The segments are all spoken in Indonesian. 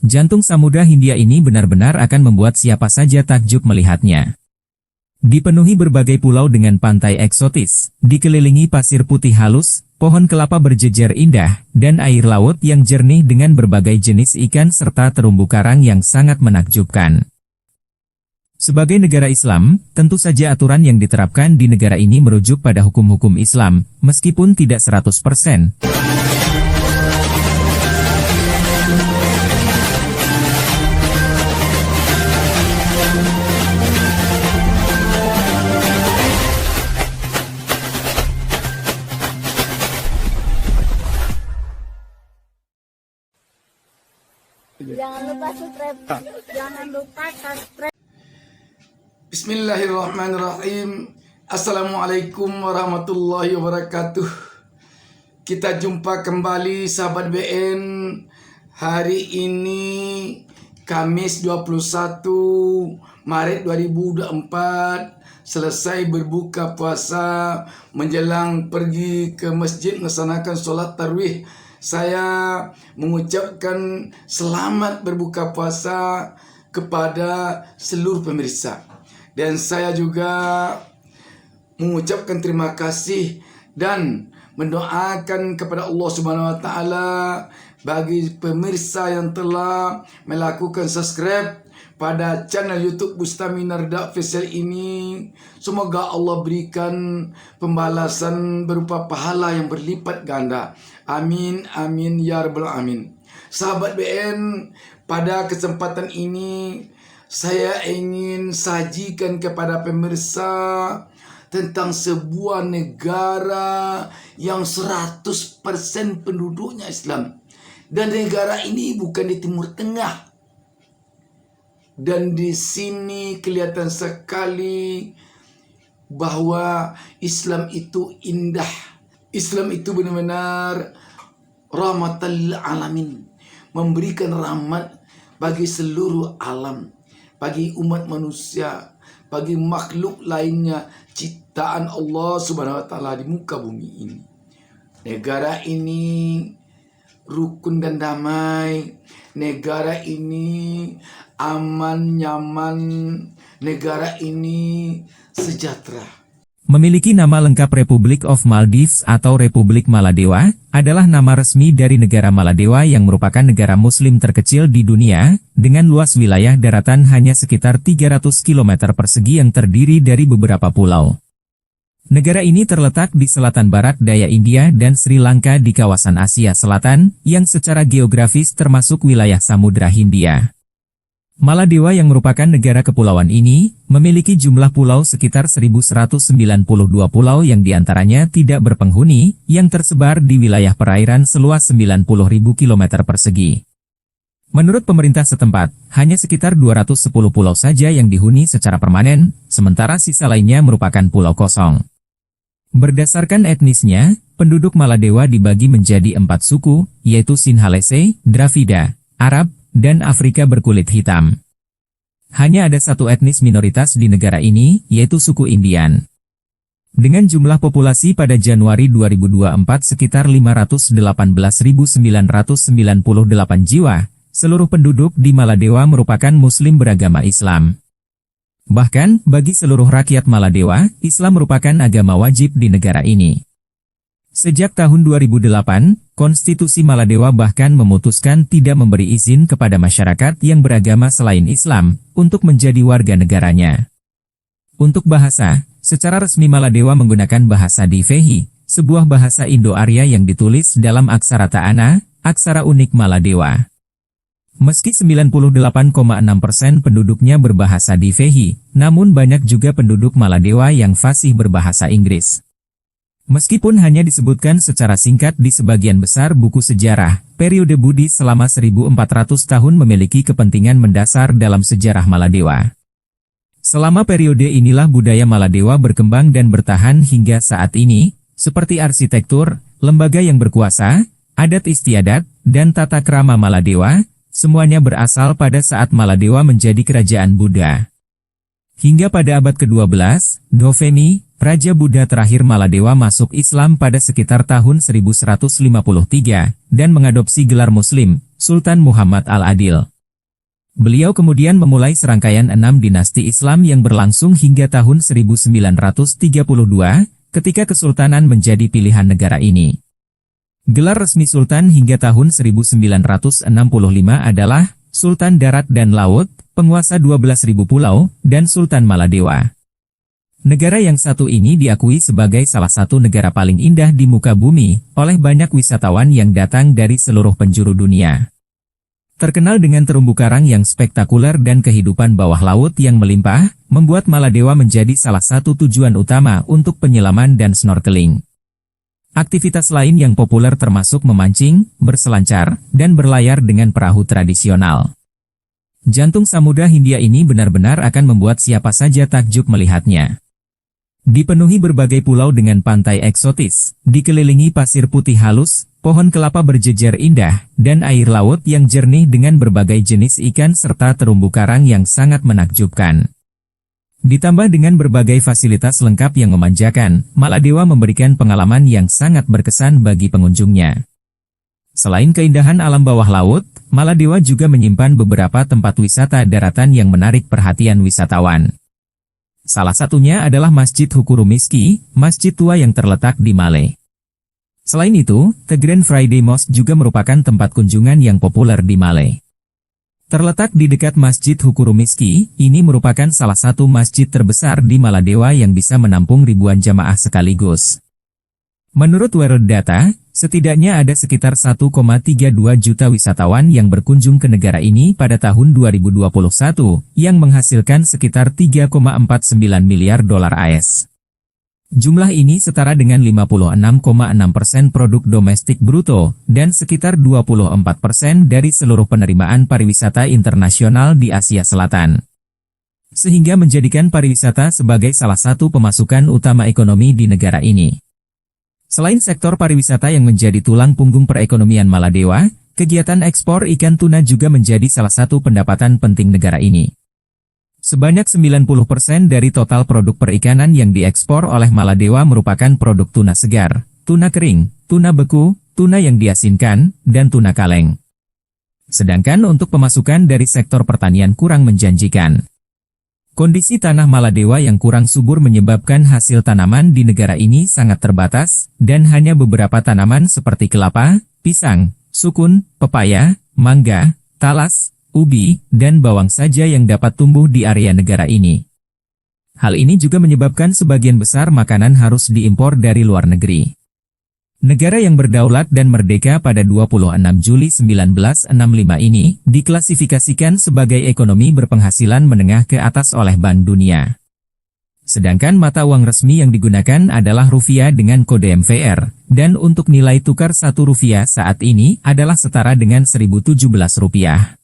Jantung Samudra Hindia ini benar-benar akan membuat siapa saja takjub melihatnya. Dipenuhi berbagai pulau dengan pantai eksotis, dikelilingi pasir putih halus, pohon kelapa berjejer indah, dan air laut yang jernih dengan berbagai jenis ikan serta terumbu karang yang sangat menakjubkan. Sebagai negara Islam, tentu saja aturan yang diterapkan di negara ini merujuk pada hukum-hukum Islam, meskipun tidak 100%. Jangan lupa subscribe. Jangan lupa subscribe. Bismillahirrahmanirrahim. Assalamualaikum warahmatullahi wabarakatuh. Kita jumpa kembali sahabat BN. Hari ini Kamis 21 Maret 2024. Selesai berbuka puasa, menjelang pergi ke masjid melaksanakan solat tarawih. Saya mengucapkan selamat berbuka puasa kepada seluruh pemirsa. Dan saya juga mengucapkan terima kasih dan mendoakan kepada Allah Subhanahu wa taala bagi pemirsa yang telah melakukan subscribe pada channel YouTube Bustami Narda Official ini. Semoga Allah berikan pembalasan berupa pahala yang berlipat ganda. Amin, amin, ya rabbal alamin. Sahabat BN, pada kesempatan ini saya ingin sajikan kepada pemirsa tentang sebuah negara yang 100% penduduknya Islam. Dan negara ini bukan di Timur Tengah. Dan di sini kelihatan sekali bahwa Islam itu indah. Islam itu benar-benar rahmatal alamin, memberikan rahmat bagi seluruh alam, bagi umat manusia, bagi makhluk lainnya, ciptaan Allah Subhanahu wa taala di muka bumi ini. Negara ini rukun dan damai, negara ini aman, nyaman, negara ini sejahtera. Memiliki nama lengkap Republic of Maldives atau Republik Maladewa, adalah nama resmi dari negara Maladewa yang merupakan negara muslim terkecil di dunia, dengan luas wilayah daratan hanya sekitar 300 km persegi yang terdiri dari beberapa pulau. Negara ini terletak di selatan barat daya India dan Sri Lanka di kawasan Asia Selatan, yang secara geografis termasuk wilayah Samudra Hindia. Maladewa yang merupakan negara kepulauan ini, memiliki jumlah pulau sekitar 1192 pulau yang diantaranya tidak berpenghuni, yang tersebar di wilayah perairan seluas 90.000 km persegi. Menurut pemerintah setempat, hanya sekitar 210 pulau saja yang dihuni secara permanen, sementara sisa lainnya merupakan pulau kosong. Berdasarkan etnisnya, penduduk Maladewa dibagi menjadi 4 suku, yaitu Sinhalese, Dravida, Arab, dan Afrika berkulit hitam. Hanya ada satu etnis minoritas di negara ini, yaitu suku Indian. Dengan jumlah populasi pada Januari 2024 sekitar 518.998 jiwa, seluruh penduduk di Maladewa merupakan muslim beragama Islam. Bahkan, bagi seluruh rakyat Maladewa, Islam merupakan agama wajib di negara ini. Sejak tahun 2008, Konstitusi Maladewa bahkan memutuskan tidak memberi izin kepada masyarakat yang beragama selain Islam untuk menjadi warga negaranya. Untuk bahasa, secara resmi Maladewa menggunakan bahasa Divehi, sebuah bahasa Indo-Arya yang ditulis dalam aksara Ta'ana, aksara unik Maladewa. Meski 98,6% penduduknya berbahasa Divehi, namun banyak juga penduduk Maladewa yang fasih berbahasa Inggris. Meskipun hanya disebutkan secara singkat di sebagian besar buku sejarah, periode Buddhis selama 1400 tahun memiliki kepentingan mendasar dalam sejarah Maladewa. Selama periode inilah budaya Maladewa berkembang dan bertahan hingga saat ini, seperti arsitektur, lembaga yang berkuasa, adat istiadat, dan tata krama Maladewa, semuanya berasal pada saat Maladewa menjadi kerajaan Buddha. Hingga pada abad ke-12, Doveni, Raja Buddha terakhir Maladewa masuk Islam pada sekitar tahun 1153, dan mengadopsi gelar Muslim, Sultan Muhammad Al-Adil. Beliau kemudian memulai serangkaian 6 dinasti Islam yang berlangsung hingga tahun 1932, ketika kesultanan menjadi pilihan negara ini. Gelar resmi sultan hingga tahun 1965 adalah Sultan Darat dan Laut, penguasa 12.000 pulau, dan Sultan Maladewa. Negara yang satu ini diakui sebagai salah satu negara paling indah di muka bumi oleh banyak wisatawan yang datang dari seluruh penjuru dunia. Terkenal dengan terumbu karang yang spektakuler dan kehidupan bawah laut yang melimpah, membuat Maladewa menjadi salah satu tujuan utama untuk penyelaman dan snorkeling. Aktivitas lain yang populer termasuk memancing, berselancar, dan berlayar dengan perahu tradisional. Jantung Samudra Hindia ini benar-benar akan membuat siapa saja takjub melihatnya. Dipenuhi berbagai pulau dengan pantai eksotis, dikelilingi pasir putih halus, pohon kelapa berjejer indah, dan air laut yang jernih dengan berbagai jenis ikan serta terumbu karang yang sangat menakjubkan. Ditambah dengan berbagai fasilitas lengkap yang memanjakan, Maladewa memberikan pengalaman yang sangat berkesan bagi pengunjungnya. Selain keindahan alam bawah laut, Maladewa juga menyimpan beberapa tempat wisata daratan yang menarik perhatian wisatawan. Salah satunya adalah Masjid Hukurumiski, masjid tua yang terletak di Male. Selain itu, The Grand Friday Mosque juga merupakan tempat kunjungan yang populer di Male. Terletak di dekat Masjid Hukurumiski, ini merupakan salah satu masjid terbesar di Maladewa yang bisa menampung ribuan jamaah sekaligus. Menurut World Data, setidaknya ada sekitar 1,32 juta wisatawan yang berkunjung ke negara ini pada tahun 2021, yang menghasilkan sekitar 3,49 miliar dolar AS. Jumlah ini setara dengan 56,6% produk domestik bruto, dan sekitar 24% dari seluruh penerimaan pariwisata internasional di Asia Selatan. Sehingga menjadikan pariwisata sebagai salah satu pemasukan utama ekonomi di negara ini. Selain sektor pariwisata yang menjadi tulang punggung perekonomian Maladewa, kegiatan ekspor ikan tuna juga menjadi salah satu pendapatan penting negara ini. Sebanyak 90% dari total produk perikanan yang diekspor oleh Maladewa merupakan produk tuna segar, tuna kering, tuna beku, tuna yang diasinkan, dan tuna kaleng. Sedangkan untuk pemasukan dari sektor pertanian kurang menjanjikan. Kondisi tanah Maladewa yang kurang subur menyebabkan hasil tanaman di negara ini sangat terbatas, dan hanya beberapa tanaman seperti kelapa, pisang, sukun, pepaya, mangga, talas, ubi, dan bawang saja yang dapat tumbuh di area negara ini. Hal ini juga menyebabkan sebagian besar makanan harus diimpor dari luar negeri. Negara yang berdaulat dan merdeka pada 26 Juli 1965 ini diklasifikasikan sebagai ekonomi berpenghasilan menengah ke atas oleh Bank Dunia. Sedangkan mata uang resmi yang digunakan adalah rupiah dengan kode MVR, dan untuk nilai tukar 1 rupiah saat ini adalah setara dengan 1.017 rupiah.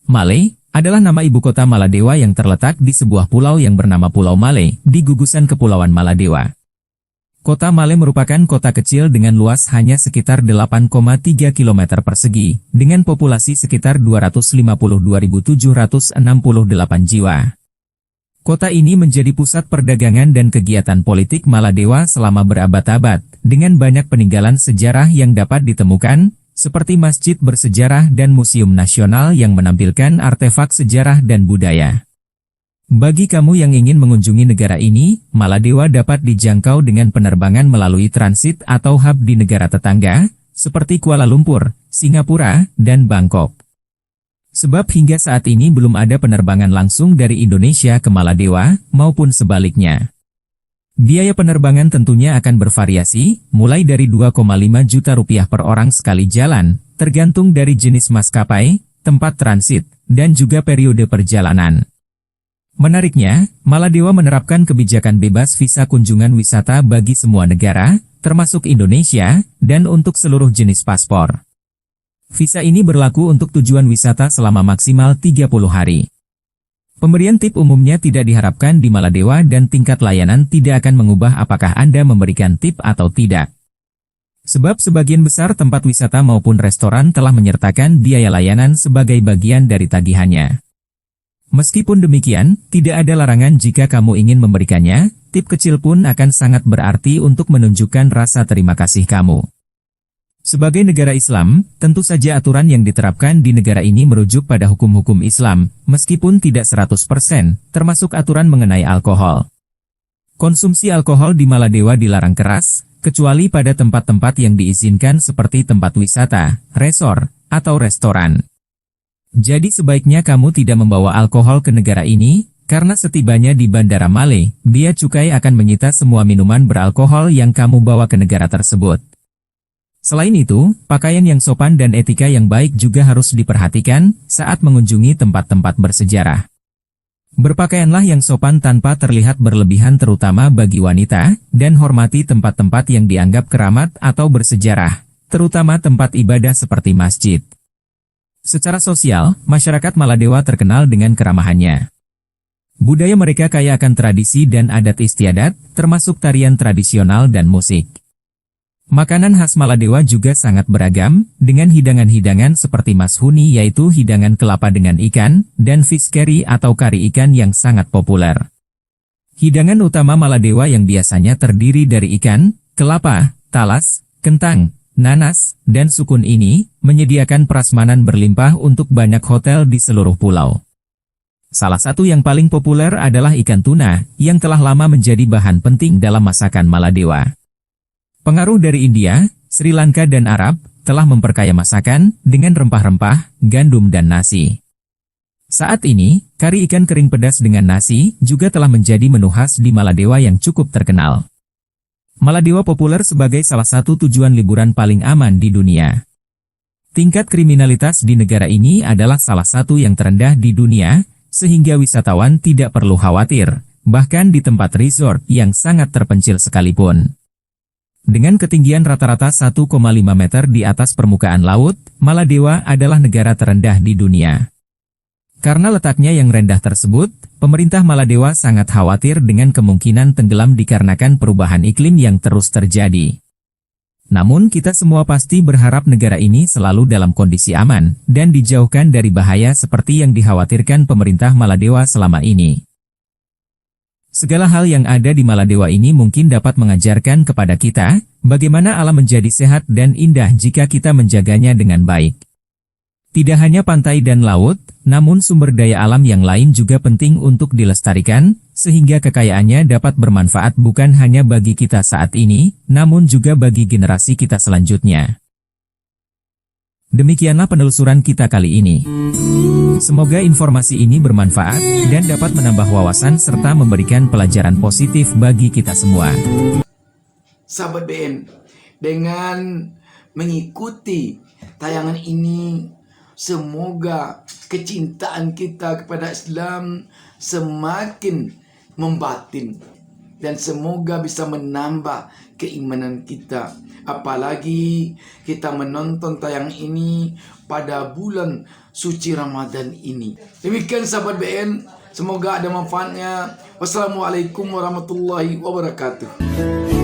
Male adalah nama ibu kota Maladewa yang terletak di sebuah pulau yang bernama Pulau Male, di gugusan Kepulauan Maladewa. Kota Male merupakan kota kecil dengan luas hanya sekitar 8,3 km persegi, dengan populasi sekitar 252.768 jiwa. Kota ini menjadi pusat perdagangan dan kegiatan politik Maladewa selama berabad-abad, dengan banyak peninggalan sejarah yang dapat ditemukan, seperti masjid bersejarah dan museum nasional yang menampilkan artefak sejarah dan budaya. Bagi kamu yang ingin mengunjungi negara ini, Maladewa dapat dijangkau dengan penerbangan melalui transit atau hub di negara tetangga, seperti Kuala Lumpur, Singapura, dan Bangkok. Sebab hingga saat ini belum ada penerbangan langsung dari Indonesia ke Maladewa, maupun sebaliknya. Biaya penerbangan tentunya akan bervariasi, mulai dari 2,5 juta rupiah per orang sekali jalan, tergantung dari jenis maskapai, tempat transit, dan juga periode perjalanan. Menariknya, Maladewa menerapkan kebijakan bebas visa kunjungan wisata bagi semua negara, termasuk Indonesia, dan untuk seluruh jenis paspor. Visa ini berlaku untuk tujuan wisata selama maksimal 30 hari. Pemberian tip umumnya tidak diharapkan di Maladewa dan tingkat layanan tidak akan mengubah apakah Anda memberikan tip atau tidak. Sebab sebagian besar tempat wisata maupun restoran telah menyertakan biaya layanan sebagai bagian dari tagihannya. Meskipun demikian, tidak ada larangan jika kamu ingin memberikannya, tip kecil pun akan sangat berarti untuk menunjukkan rasa terima kasih kamu. Sebagai negara Islam, tentu saja aturan yang diterapkan di negara ini merujuk pada hukum-hukum Islam, meskipun tidak 100%, termasuk aturan mengenai alkohol. Konsumsi alkohol di Maladewa dilarang keras, kecuali pada tempat-tempat yang diizinkan seperti tempat wisata, resor, atau restoran. Jadi sebaiknya kamu tidak membawa alkohol ke negara ini, karena setibanya di Bandara Malé, Bea Cukai akan menyita semua minuman beralkohol yang kamu bawa ke negara tersebut. Selain itu, pakaian yang sopan dan etika yang baik juga harus diperhatikan saat mengunjungi tempat-tempat bersejarah. Berpakaianlah yang sopan tanpa terlihat berlebihan terutama bagi wanita, dan hormati tempat-tempat yang dianggap keramat atau bersejarah, terutama tempat ibadah seperti masjid. Secara sosial, masyarakat Maladewa terkenal dengan keramahannya. Budaya mereka kaya akan tradisi dan adat istiadat, termasuk tarian tradisional dan musik. Makanan khas Maladewa juga sangat beragam, dengan hidangan-hidangan seperti mashuni yaitu hidangan kelapa dengan ikan, dan fish curry atau kari ikan yang sangat populer. Hidangan utama Maladewa yang biasanya terdiri dari ikan, kelapa, talas, kentang, nanas, dan sukun ini, menyediakan prasmanan berlimpah untuk banyak hotel di seluruh pulau. Salah satu yang paling populer adalah ikan tuna, yang telah lama menjadi bahan penting dalam masakan Maladewa. Pengaruh dari India, Sri Lanka dan Arab, telah memperkaya masakan, dengan rempah-rempah, gandum dan nasi. Saat ini, kari ikan kering pedas dengan nasi, juga telah menjadi menu khas di Maladewa yang cukup terkenal. Maladewa populer sebagai salah satu tujuan liburan paling aman di dunia. Tingkat kriminalitas di negara ini adalah salah satu yang terendah di dunia, sehingga wisatawan tidak perlu khawatir, bahkan di tempat resort yang sangat terpencil sekalipun. Dengan ketinggian rata-rata 1,5 meter di atas permukaan laut, Maladewa adalah negara terendah di dunia. Karena letaknya yang rendah tersebut, pemerintah Maladewa sangat khawatir dengan kemungkinan tenggelam dikarenakan perubahan iklim yang terus terjadi. Namun kita semua pasti berharap negara ini selalu dalam kondisi aman, dan dijauhkan dari bahaya seperti yang dikhawatirkan pemerintah Maladewa selama ini. Segala hal yang ada di Maladewa ini mungkin dapat mengajarkan kepada kita, bagaimana alam menjadi sehat dan indah jika kita menjaganya dengan baik. Tidak hanya pantai dan laut, namun sumber daya alam yang lain juga penting untuk dilestarikan, sehingga kekayaannya dapat bermanfaat bukan hanya bagi kita saat ini, namun juga bagi generasi kita selanjutnya. Demikianlah penelusuran kita kali ini. Semoga informasi ini bermanfaat dan dapat menambah wawasan serta memberikan pelajaran positif bagi kita semua. Sahabat BN, dengan mengikuti tayangan ini, semoga kecintaan kita kepada Islam semakin membatin dan semoga bisa menambah keimanan kita. Apalagi kita menonton tayangan ini pada bulan suci Ramadan ini. Demikian sahabat BN, semoga ada manfaatnya. Wassalamualaikum warahmatullahi wabarakatuh.